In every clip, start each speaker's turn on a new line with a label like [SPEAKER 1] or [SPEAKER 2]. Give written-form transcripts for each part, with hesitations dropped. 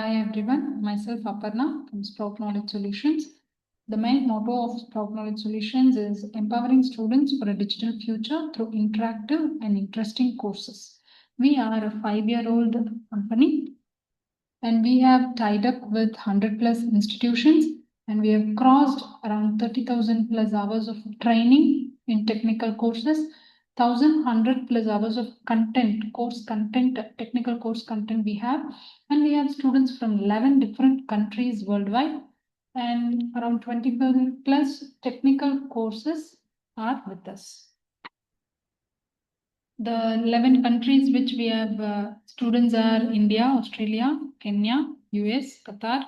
[SPEAKER 1] Hi everyone, myself Aparna from Sprout Knowledge Solutions. The main motto of Sprout Knowledge Solutions is empowering students for a digital future through interactive and interesting courses. We are a 5-year-old company and we have tied up with 100 plus institutions and we have crossed around 30,000 plus hours of training in technical courses, 1,100 plus hours of content, course content, technical course content we have, and we have students from 11 different countries worldwide and around 20 plus technical courses are with us. The 11 countries which we have students are India, Australia, Kenya, US, Qatar,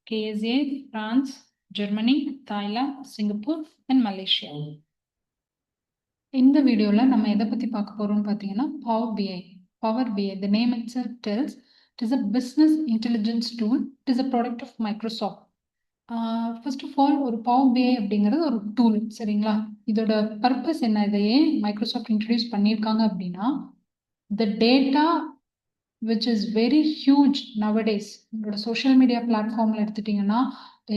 [SPEAKER 1] KSA, France, Germany, Thailand, Singapore and Malaysia. இந்த வீடியோல நம்ம எதை பத்தி பார்க்க போறோம்னு பார்த்தீங்கன்னா Power BI. The name itself tells it is a business intelligence tool. It is a product of Microsoft. First of all ஒரு power BI அப்படிங்கிறது ஒரு டூல் சரிங்களா. இதோட பர்பஸ் என்ன, இதையே மைக்ரோசாஃப்ட் இன்ட்ரடியூஸ் பண்ணியிருக்காங்க அப்படின்னா the data which is very huge nowadays. உங்களோட சோஷியல் மீடியா பிளாட்ஃபார்மில் எடுத்துட்டிங்கன்னா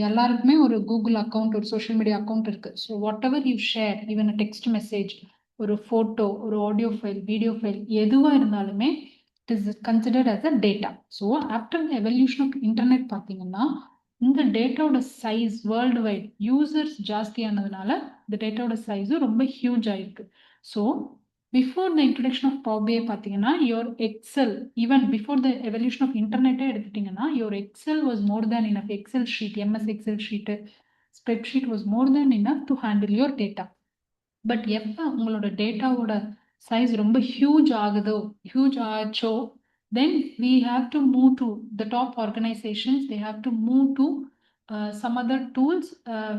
[SPEAKER 1] எல்லாருக்குமே ஒரு கூகுள் அக்கௌண்ட், ஒரு சோஷியல் மீடியா அக்கௌண்ட் இருக்குது. So whatever you share, even a text message, ஒரு ஃபோட்டோ, ஒரு ஆடியோ ஃபைல், வீடியோ ஃபைல் எதுவாக இருந்தாலுமே it is considered as a data. So after the evolution of internet பார்த்தீங்கன்னா இந்த டேட்டாவோட size worldwide users ஜாஸ்தியானதுனால இந்த டேட்டாவோட சைஸும் ரொம்ப ஹியூஜ் ஆயிருக்கு. So before the introduction of power BI பார்த்தீங்கன்னா your Excel, even before the evolution of இன்டர்நெட்டே எடுத்துட்டிங்கன்னா your Excel was more than enough. Excel sheet, MS Excel sheet, spreadsheet was more than enough to handle your data. But எப்போ உங்களோட டேட்டாவோட size ரொம்ப huge ஆச்சோ then we have to move to the top organizations. They have to move to some other tools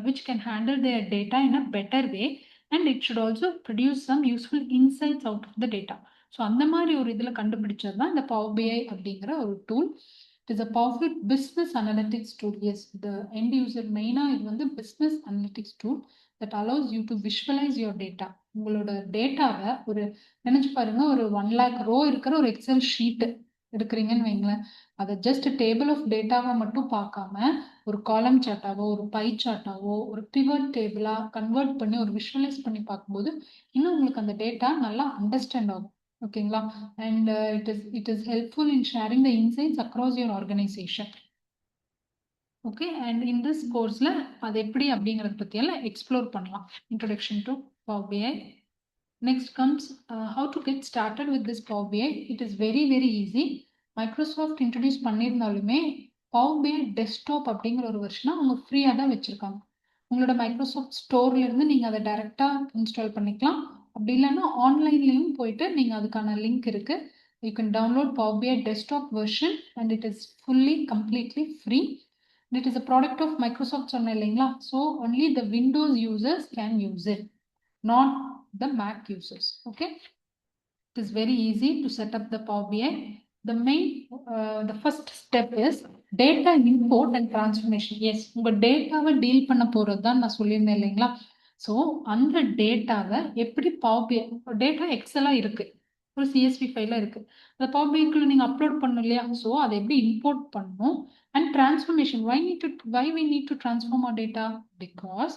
[SPEAKER 1] which can handle their data in a better way and it should also produce some useful insights out of the data. So அந்த மாதிரி ஒரு இதில் கண்டுபிடிச்சது தான் இந்த power BI அப்படிங்கிற ஒரு tool. It is a powerful business analytics tool. Yes, the end user மெயினாக இது வந்து business analytics tool that allows you to visualize your data. உங்களோட டேட்டாவை ஒரு நினைச்சு பாருங்க, ஒரு 1 lakh ரோ இருக்கிற ஒரு எக்ஸல் ஷீட் எடுக்கிறீங்கன்னு வைங்களேன். அதை ஜஸ்ட் டேபிள் ஆஃப் டேட்டாவை மட்டும் பார்க்காம ஒரு காலம் சார்ட்டாவோ, ஒரு பை சார்ட்டாவோ, ஒரு பிவட் டேபிளா கன்வெர்ட் பண்ணி ஒரு விஷுவலைஸ் பண்ணி பார்க்கும்போது இன்னும் உங்களுக்கு அந்த டேட்டா நல்லா அண்டர்ஸ்டாண்ட் ஆகும். ஓகேங்களா. And it is helpful in sharing the insights across your organisation. Okay, and in this கோர்ஸில் அது எப்படி அப்படிங்கிறத பற்றியெல்லாம் எக்ஸ்ப்ளோர் பண்ணலாம். Introduction to power BI. Next comes how to get started with this power BI. It is very very easy. Microsoft introduce பண்ணியிருந்தாலுமே power BI desktop அப்படிங்கிற ஒரு வெர்ஷனாக அவங்க ஃப்ரீயாக தான் வச்சுருக்காங்க. உங்களோட மைக்ரோசாஃப்ட் ஸ்டோர்லேருந்து நீங்கள் அதை டைரெக்டாக இன்ஸ்டால் பண்ணிக்கலாம். அப்படி இல்லைன்னா ஆன்லைன்லேயும் போயிட்டு நீங்கள் அதுக்கான லிங்க் இருக்குது. You can download power BI desktop version and it is fully completely free. It is a product of Microsoft சொன்னேன் இல்லைங்களா. So only the Windows users can use it, not the Mac users. Okay, it is very easy to set up the Power BI. The first step is data import and transformation. Yes, உங்க டேட்டாவை deal பண்ண போறது தான் நான் சொல்லியிருந்தேன் இல்லைங்களா. So அந்த டேட்டாவை எப்படி பவர் பிஐ, டேட்டா எக்ஸலா இருக்கு, ஒரு சிஎஸ்வி ஃபைலாக இருக்குது, அதை பவர் பிஐக்குள்ள நீங்கள் அப்லோட் பண்ணணும் இல்லையா. ஸோ அதை எப்படி இம்போர்ட் பண்ணணும் and transformation. why we need to transform our data? Because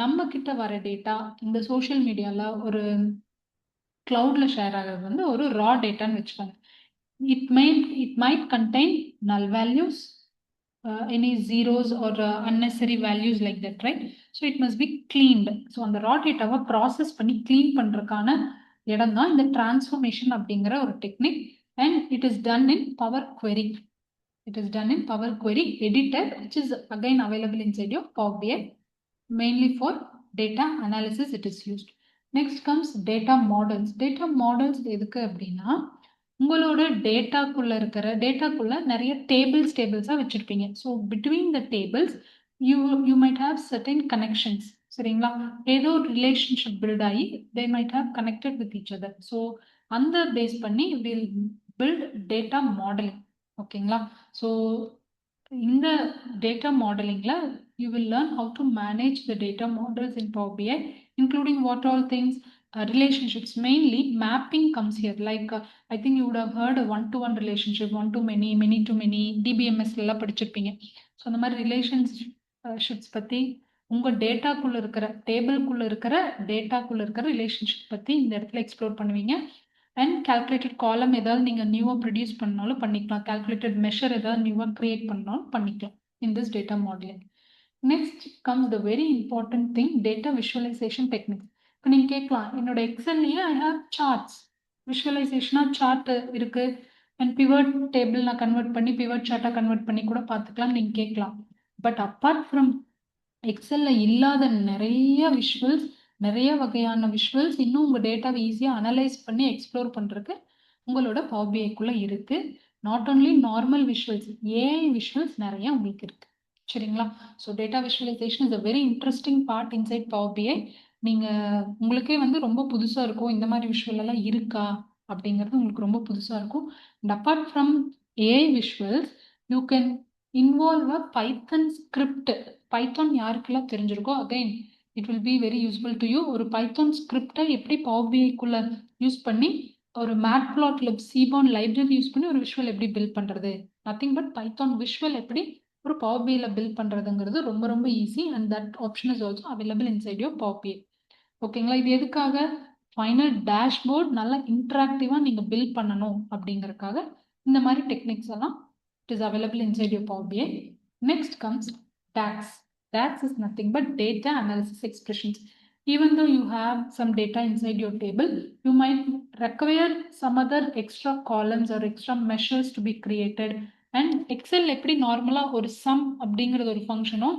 [SPEAKER 1] நம்ம கிட்ட வர டேட்டா இந்த சோஷியல் மீடியாவில் ஒரு கிளவுடில் ஷேர் ஆகிறது வந்து ஒரு ரா டேட்டான்னு வச்சுக்கோங்க. it might contain null values, any zeros or unnecessary values like that, right? So it must be cleaned. So அந்த ரா டேட்டாவை ப்ராசஸ் பண்ணி க்ளீன் பண்ணுறதுக்கான இடம் தான் இந்த டிரான்ஸ்ஃபர்மேஷன் அப்படிங்கிற ஒரு technique. And it is done in power query. It is done in Power Query Editor, which is again available inside your Power BI. Mainly for data analysis it is used. Next comes data models. Data models எதுக்கு அப்படின்னா உங்களோட டேட்டாக்குள்ள நிறைய டேபிள்ஸாக வச்சுருப்பீங்க. So between the tables you might have certain connections. சரிங்களா. ஏதோ ஒரு relationship build ஆகி they might have connected with each other. So அந்த பேஸ் பண்ணி வில் பில்ட் டேட்டா மாடலிங். ஓகேங்களா. ஸோ இந்த data மாடலிங்கில் you will learn how to manage the data models in Power BI, including what all things relationships, mainly mapping comes here. Like I think you would have heard a one-to-one relationship, one to many, many to many, DBMS எல்லாம் படிச்சிருப்பீங்க. So அந்த மாதிரி relationships பற்றி உங்கள் டேட்டாக்குள்ளே இருக்கிற டேபிள்குள்ளே இருக்கிற டேட்டாக்குள்ளே இருக்கிற relationship பற்றி இந்த இடத்துல எக்ஸ்ப்ளோர் பண்ணுவீங்க. அண்ட் கால்குலேட்டட் காலம் ஏதாவது நீங்கள் நியூவாக ப்ரொடியூஸ் பண்ணாலும் பண்ணிக்கலாம். கால்குலேட்டட் மெஷர் ஏதாவது நியூவாக க்ரியேட் பண்ணாலும் பண்ணிக்கலாம் in this data modeling. Next comes the very important thing, data visualization techniques. இப்போ நீங்கள் கேட்கலாம், என்னோட எக்ஸல்லையே ஐ ஹாவ் சார்ட்ஸ், விஷுவலைசேஷனாக சார்ட் இருக்கு அண்ட் பிவட் டேபிள் நான் கன்வெர்ட் பண்ணி பிவட் சார்ட்டாக கன்வெர்ட் பண்ணி கூட பார்த்துக்கலாம் நீங்கள் கேட்கலாம். பட் அப்பார்ட் ஃப்ரம் எக்ஸல்ல இல்லாத நிறைய விஷுவல்ஸ், நிறைய வகையான விஷுவல்ஸ் இன்னும் உங்கள் டேட்டாவை ஈஸியாக அனலைஸ் பண்ணி எக்ஸ்ப்ளோர் பண்ணுறதுக்கு உங்களோட பவர் பிஐக்குள்ளே இருக்குது. Not only normal visuals, AI visuals நிறைய உங்களுக்கு இருக்குது. சரிங்களா? So data visualisation is a very interesting part inside power BI. நீங்கள் உங்களுக்கே வந்து ரொம்ப புதுசாக இருக்கும், இந்த மாதிரி விஷுவல் எல்லாம் இருக்கா அப்படிங்கிறது உங்களுக்கு ரொம்ப புதுசாக இருக்கும். And apart from AI visuals you can involve a Python script. Python யாருக்கெல்லாம் தெரிஞ்சிருக்கோ again it will be very useful to you. ஒரு பைத்தான் ஸ்கிரிப்டை எப்படி பவர் பிஐக்குள்ள யூஸ் பண்ணி ஒரு மேட்பிளாட்ல சீபான் லைப்ரரி யூஸ் பண்ணி ஒரு விஷுவல் எப்படி பில்ட் பண்ணுறது, நத்திங் பட் பைத்தான் விஷுவல் எப்படி ஒரு பவர் பிஐல பில்ட் பண்ணுறதுங்கிறது ரொம்ப ரொம்ப easy. And that option is also available inside your power BI. ஓகேங்களா? இது எதுக்காக? ஃபைனல் டேஷ்போர்ட் நல்லா இன்ட்ராக்டிவாக நீங்கள் பில்ட் பண்ணணும் அப்படிங்கறதுக்காக இந்த மாதிரி டெக்னிக்ஸ் எல்லாம் it is available inside your power BI. Next comes DAX. DAX is nothing but data analysis expressions. Even though you have some data inside your table, you might require some other extra columns or extra measures to be created. And Excel எப்படி நார்மலா ஒரு sum அப்படிங்கிறது ஒரு ஃபங்க்ஷனோ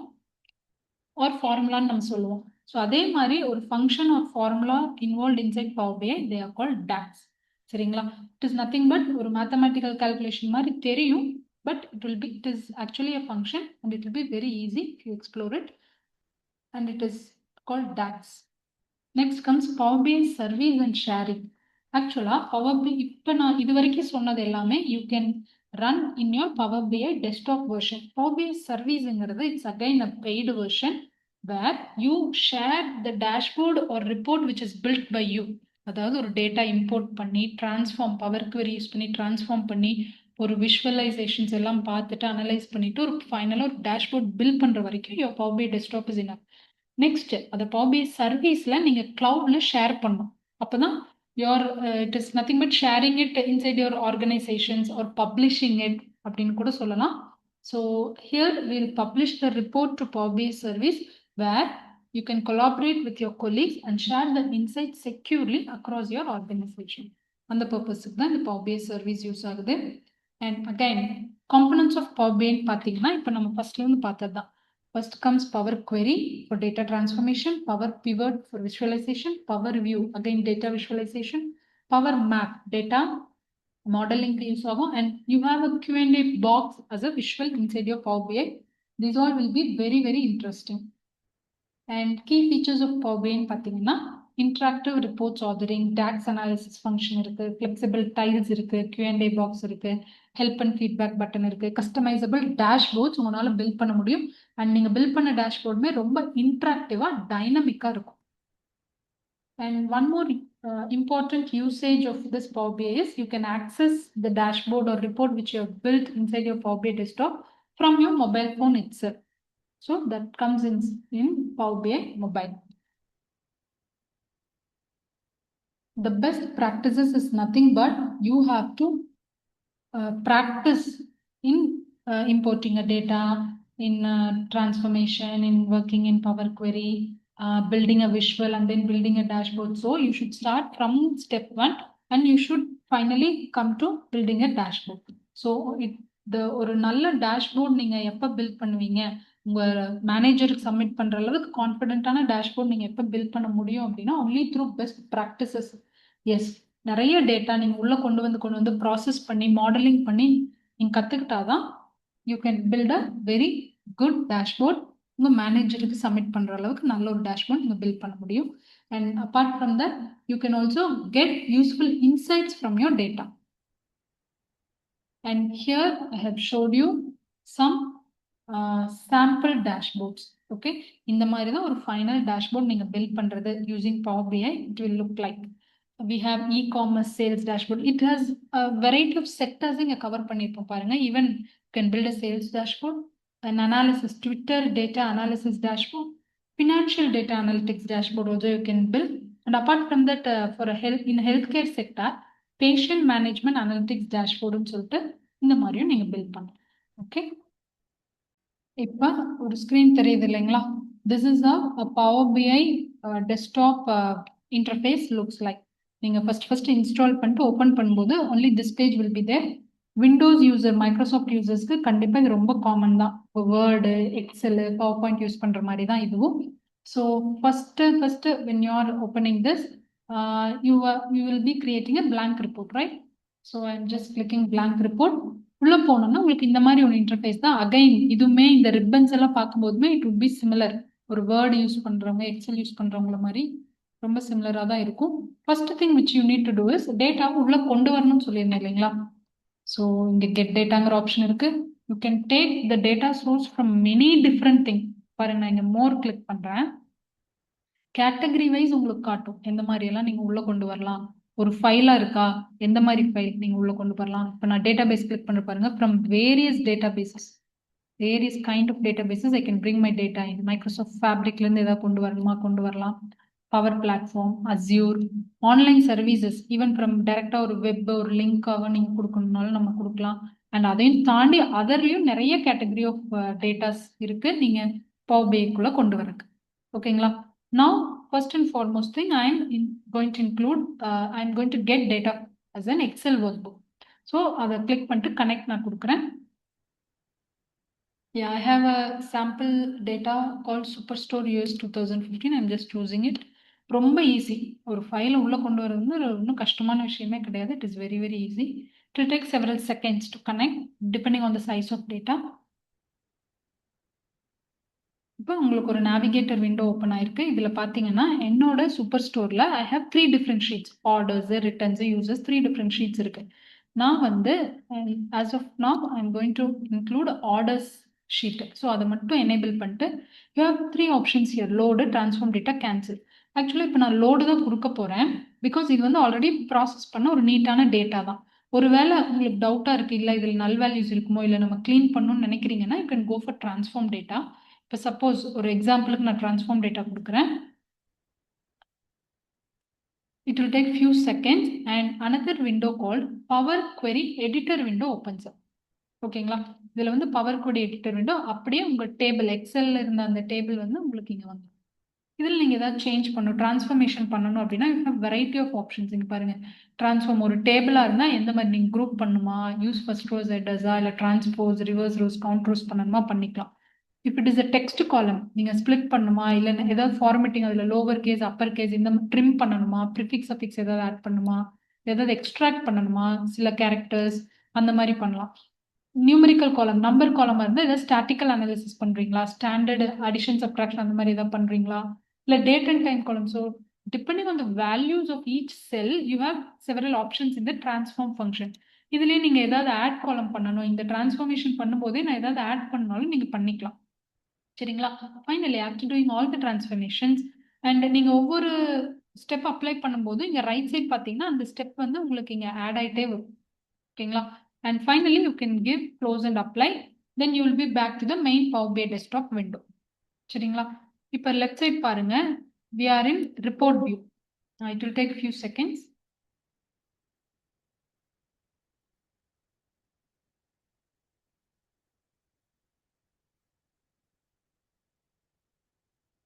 [SPEAKER 1] or ஃபார்முலான்னு நம்ம சொல்லுவோம். So அதே மாதிரி ஒரு function or formula involve inside power BI, they are called DAX. சரிங்களா? இட் இஸ் நத்திங் பட் ஒரு மேத்தமேட்டிக்கல் கால்குலேஷன் மாதிரி தெரியும், but it is actually a function and it will be very easy if you explore it, and it is called DAX. Next comes Power BI service and sharing. Actually Power BI இப்போ நான் இது வரைக்கும் சொன்னது எல்லாமே you can run in your Power BI desktop version. Power BI serviceங்கிறது it's again a paid version where you share the dashboard or report which is built by you. அதாவது ஒரு data import பண்ணி transform, power query use பண்ணி transform பண்ணி ஒரு visualisations எல்லாம் பார்த்துட்டு analyse பண்ணிட்டு ஒரு ஃபைனலாக ஒரு டேஷ்போர்ட் பில்ட் பண்ணுற வரைக்கும் your power BI desktop is enough. Next அந்த பவர் பிஐ சர்வீஸில் நீங்கள் க்ளவுடில் ஷேர் பண்ணணும். அப்போ தான் your it is nothing but sharing it inside your organisations or publishing it அப்படின்னு கூட சொல்லலாம். So here will publish the report to power BI service where you can collaborate with your colleagues and share the insights securely across your organization. அந்த பர்பஸுக்கு தான் இந்த power BI service use ஆகுது. And again components of power BI பார்த்தீங்கன்னா இப்போ நம்ம ஃபர்ஸ்ட்லேருந்து பார்த்தது தான். First comes Power Query for data transformation, Power Pivot for visualization, Power View again data visualization, Power Map data modeling use ஆகும், and you have a Q&A box as a visual inside your Power BI. These all will be very very interesting. And key features of Power BI பார்த்தீங்கன்னா interactive reports authoring, DAX analysis function இருக்கு, flexible tiles இருக்கு, Q&A box இருக்கு, help and feedback button இருக்கு, customizable dashboards உங்களால build பண்ண முடியும். And நீங்க build பண்ண டேஷ்போர்டுமே ரொம்ப இன்ட்ராக்டிவா டைனமிக்கா இருக்கும். And one more important usage of this Power BI is you can access the dashboard or report which you have built inside your Power BI desktop from your mobile phone itself. So that comes in Power BI mobile. The best practices is nothing but you have to practice in importing a data, in transformation, in working in Power Query, building a visual and then building a dashboard. So you should start from step 1 and you should finally come to building a dashboard. So ஒரு நல்ல dashboard நீங்க எப்ப build பண்ணுவீங்க, உங்க மேனேஜருக்கு submit பண்ற அளவுக்கு கான்ஃபிடென்ட்டான dashboard நீங்க எப்ப பில்ட் பண்ண முடியும் அப்படின்னா only through best practices. Yes, நிறைய டேட்டா நீங்க உள்ள கொண்டு வந்து ப்ராசஸ் பண்ணி மாடலிங் பண்ணி நீங்க கத்துக்கிட்டாதான் you can build a very good dashboard. உங்க மேனேஜருக்கு சப்மிட் பண்ற அளவுக்கு நல்ல ஒரு டேஷ்போர்ட் நீங்க பில்ட் பண்ண முடியும். And apart from that you can also get useful insights from your data. And here I have showed you some sample dashboards. Okay, இந்த மாதிரி தான் ஒரு ஃபைனல் டேஷ்போர்ட் நீங்க பில்ட் பண்றது using power BI it will look like. We have e-commerce sales dashboard. It has a variety of sectors இங்க cover பண்ணிருப்போம் பாருங்க. Even you can build a sales dashboard, an analysis, Twitter data analysis dashboard, financial data analytics dashboard also you can build. And apart from that, for a in healthcare sector, patient management analytics dashboard னு சொல்லிட்டு இந்த மாதிரியும் நீங்க build பண்ணலாம். Okay, இப்ப ஒரு screen தெரியுது இல்லைங்களா? This is how a Power BI desktop interface looks like. நீங்க ஃபர்ஸ்ட் இன்ஸ்டால் பண்ணிட்டு ஓபன் பண்ணும்போது only this page will be there. Windows user, Microsoft யூசர்ஸ்க்கு கண்டிப்பா இது ரொம்ப காமன் தான். Word, Excel, PowerPoint use பண்ற மாதிரி தான் இதுவும். So first when you are opening this, you will be creating a blank report, right? So I'm just clicking blank report. உள்ள போனோம்னா உங்களுக்கு இந்த மாதிரி ஒரு இன்டர்ஃபேஸ் தான். அகைன் இதுவுமே இந்த ரிப்பன்ஸ் எல்லாம் பார்க்கும்போதுமே இட் would be similar. ஒரு வேர்டு யூஸ் பண்றவங்க, எக்ஸல் யூஸ் பண்றவங்கள மாதிரி ரொம்ப சிமிலரா தான் இருக்கும். First thing which you need to do is data உள்ள கொண்டு வரணும்னு சொல்லியிருந்தேன் இல்லைங்களா? ஸோ இங்க கெட் டேட்டாங்கிற ஆப்ஷன் இருக்கு. You can take the data source from many different thing. பாருங்க, நான் இங்க மோர் கிளிக் பண்றேன். கேட்டகரி வைஸ் உங்களுக்கு காட்டும் எந்த மாதிரி எல்லாம் நீங்க உள்ள கொண்டு வரலாம். ஒரு ஃபைலா இருக்கா, எந்த மாதிரி ஃபைல் நீங்க உள்ள கொண்டு வரலாம். இப்போ நான் டேட்டா பேஸ் கிளிக் பண்ண பாருங்க. From various databases, various kind of databases I can bring my data. இந்த மைக்ரோசாஃப்ட் ஃபேப்ரிக்ல இருந்து ஏதாவது கொண்டு வரணுமா கொண்டு வரலாம். Power platform, Azure, online services, even from டைரக்டா ஒரு வெப் ஒரு லிங்காக நீங்க கொடுக்கணும்னாலும் நம்ம கொடுக்கலாம். அண்ட் அதையும் தாண்டி அதர்லயும் நிறைய கேட்டகரி ஆஃப் டேட்டாஸ் இருக்கு நீங்க பவர் பிஐக்குள்ள கொண்டு வரக்கு. ஓகேங்களா? Now, first and foremost thing going to include, I'm going to get data as an Excel workbook. So, அதை click பண்ணிட்டு connect நான் கொடுக்குறேன். Yeah, I have a sample data called Superstore US 2015. I'm just choosing it. ரொம்ப easy. ஒரு ஃபைலை உள்ள கொண்டு வரது ஒன்றும் கஷ்டமான விஷயமே கிடையாது. It is very very easy. It will take several seconds to connect depending on the size of data. இப்போ உங்களுக்கு ஒரு நேவிகேட்டர் விண்டோ ஓப்பன் ஆயிருக்கு. இதுல பாத்தீங்கன்னா என்னோட சூப்பர் ஸ்டோர்ல I have 3 different sheets, orders, returns, users, 3 different sheets இருக்கு. நான் வந்து as of now I'm going to include orders sheet. So அதை மட்டும் எனேபிள் பண்ணிட்டு you have 3 options here: load, transform data, cancel. Actually இப்போ நான் லோடு தான் கொடுக்க போறேன். பிகாஸ் இது வந்து ஆல்ரெடி ப்ராசஸ் பண்ண ஒரு நீட்டான டேட்டா தான். ஒருவேளை உங்களுக்கு டவுட்டா இருக்கு, இல்ல இதில் நல் வேல்யூஸ் இருக்குமோ, இல்லை நம்ம கிளீன் பண்ணணும்னு நினைக்கிறீங்கன்னா you can go for transform data. இப்போ சப்போஸ் ஒரு எக்ஸாம்பிளுக்கு நான் டிரான்ஸ்ஃபார்ம் டேட்டா கொடுக்குறேன். It will take few seconds and another window called Power Query Editor window opens up. ஓகேங்களா? இதுல வந்து பவர் query editor window அப்படியே உங்க டேபிள் எக்ஸல்ல இருந்த அந்த டேபிள் வந்து உங்களுக்கு இங்க வந்து இதில் நீங்க ஏதாவது சேஞ்ச் பண்ணணும், டிரான்ஸ்ஃபர்மேஷன் பண்ணணும் அப்படின்னா you have variety of options. இங்க பாருங்க, டிரான்ஸ்ஃபார்ம் ஒரு டேபிளா இருந்தா எந்த மாதிரி நீங்க குரூப் பண்ணுமா, யூஸ் ஃபர்ஸ்ட் ரோஸ் ஹெட்டர்ஸா, இல்ல transpose, reverse rose, count rose பண்ணணுமா பண்ணிக்கலாம். If it is a text காலம் நீங்க ஸ்பிளிட் பண்ணுமா, இல்ல ஏதாவது ஃபார்மேட்டிங் அதுல லோவர் கேஸ் அப்பர் கேஸ் இந்த ட்ரிம் பண்ணணுமா, ப்ரிஃபிக்ஸ் அஃபிக்ஸ் ஏதாவது ஆட் பண்ணுமா, ஏதாவது எக்ஸ்ட்ராக்ட் பண்ணணுமா, சில கேரக்டர்ஸ் அந்த மாதிரி பண்ணலாம். நியூமரிக்கல் காலம், நம்பர் காலமா இருந்தா ஏதாவது ஸ்டாட்டிக்கல் அனாலிசிஸ் பண்றீங்களா, ஸ்டாண்டர்ட் அடிஷன் சப்ட்ராக்ஷன் அந்த மாதிரி ஏதாவது பண்றீங்களா, இல்ல date and time column. So depending on the values of each cell you have several options in the transform function. இதுலயே நீங்க ஏதாவது ஆட் காலம் பண்ணணும், இந்த டிரான்ஸ்ஃபார்மேஷன் பண்ணும்போதே நான் ஏதாவது ஆட் பண்ணாலும் நீங்க பண்ணிக்கலாம். சரிங்களா? Finally after doing all the transformations and நீங்க ஒவ்வொரு ஸ்டெப் அப்ளை பண்ணும்போது இங்க ரைட் சைட் பாத்தீங்கன்னா அந்த ஸ்டெப் வந்து உங்களுக்கு இங்க ஆட் ஆயிட்டே வரும். ஓகேங்களா? And finally you can give close and apply. Then you will be back to the main power BI desktop window. சரிங்களா? இப்போ லெஃப்ட் சைட் பாருங்க, we are in report view. It will take few seconds.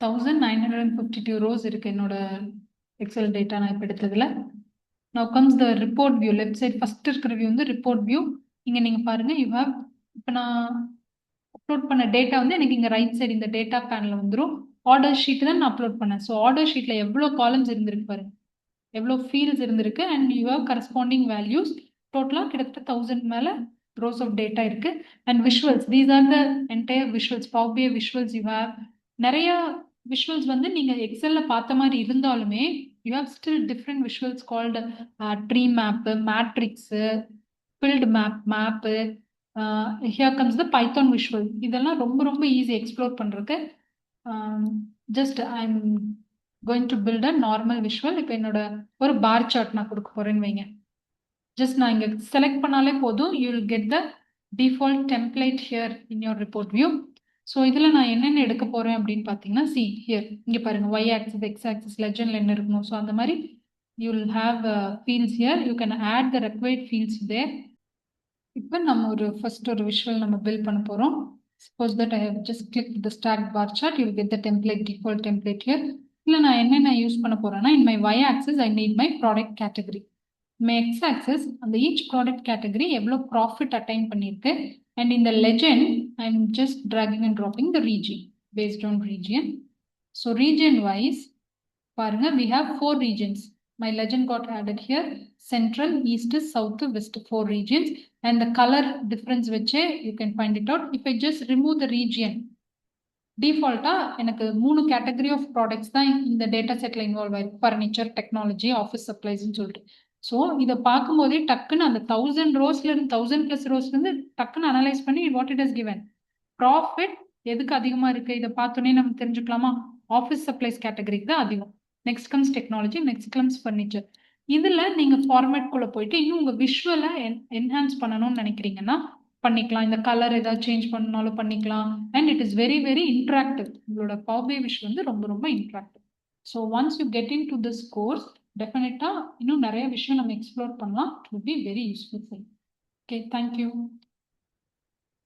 [SPEAKER 1] $1952 rows இருக்கு என்னோட XL data நான் இப்போ எடுத்ததுல. Now comes the report view. Left side first இருக்கிற view வந்து ரிப்போர்ட் வியூ. இங்க நீங்க பாருங்க, யூ ஹேவ் இப்போ நான் அப்லோட் பண்ண டேட்டா வந்து எனக்கு இங்க ரைட் சைடு இந்த டேட்டா பேனல் வந்துடும். ஆர்டர் ஷீட் தான் நான் அப்லோட் பண்ணேன். ஸோ ஆர்டர் ஷீட்ல எவ்வளோ காலம்ஸ் இருந்திருக்கு பாருங்க, எவ்வளோ ஃபீல்ட்ஸ் இருந்திருக்கு and you have corresponding values. டோட்டலாக கிட்டத்தட்ட 1000 மேல ரோஸ் ஆஃப் டேட்டா இருக்கு. And visuals, these are the entire visuals, power BI visuals. You have நிறைய விஷுவல்ஸ் வந்து நீங்க எக்ஸல்ல பார்த்த மாதிரி இருந்தாலுமே you have still different visuals called tree map, matrix, filled map, here comes the Python visual. இதெல்லாம் ரொம்ப ரொம்ப ஈஸி எக்ஸ்ப்ளோர் பண்றதுக்கு. just I'm going to build a normal visual. இப்போ என்னோட ஒரு பார் சார்ட் நான் கொடுக்க போறேன்னு வைங்க. ஜஸ்ட் நான் இங்க செலக்ட் பண்ணாலே போதும், you will get the default template here in your report view. So இதில் நான் என்னென்ன எடுக்க போறேன் அப்படின்னு பார்த்தீங்கன்னா, see here இங்க பாருங்க y axis x axis legendல என்ன இருக்கணும். ஸோ அந்த மாதிரி you will have fields here. You can add the required fields there. இப்போ நம்ம ஒரு first ஒரு visual நம்ம build பண்ண போறோம். Suppose that I have just clicked the stacked bar chart, you will get the template, default template here. இல்லை நான் என்னென்ன யூஸ் பண்ண போறேன்னா, in my y axis I need my product category. My x axis அந்த each product category எவ்வளோ profit attain பண்ணிருக்கு, and in the legend I'm just dragging and dropping the region based on region. So region wise பாருங்க, we have 4 regions. My legend got added here: central, east, south, west, 4 regions. And the color difference வச்சே you can find it out. If I just remove the region, டிஃபால்ட்டா எனக்கு 3 category of products தான் இந்த data செட்ல involve ஆயிருக்கு: furniture, technology, office சப்ளைஸ்ன்னு சொல்லிட்டு. So இதை பார்க்கும்போதே டக்குன்னு அந்த 1000 ரோஸ்ல இருந்து 1000+ ரோஸ்ல இருந்து டக்குன்னு அனலைஸ் பண்ணி what it is given profit எதுக்கு அதிகமா இருக்கு இதை பார்த்தோன்னே நம்ம தெரிஞ்சுக்கலாமா? ஆஃபீஸ் சப்ளைஸ் கேட்டகரிக்கு தான் அதிகம். Next comes technology, next comes furniture. இதுல நீங்க ஃபார்மேட் குள்ள போயிட்டு இன்னும் உங்க விஷுவலை என்ஹான்ஸ் பண்ணணும்னு நினைக்கிறீங்கன்னா பண்ணிக்கலாம். இந்த கலர் ஏதாவது சேஞ்ச் பண்ணாலும் பண்ணிக்கலாம். And it is very very interactive. உங்களோட Power BI விஷ் வந்து ரொம்ப ரொம்ப interactive. So once you get in to this course, டெஃபினட்டா இன்னும் நிறைய விஷயம் நம்ம எக்ஸ்ப்ளோர் பண்ணலாம். It will be very useful. Okay, thank you.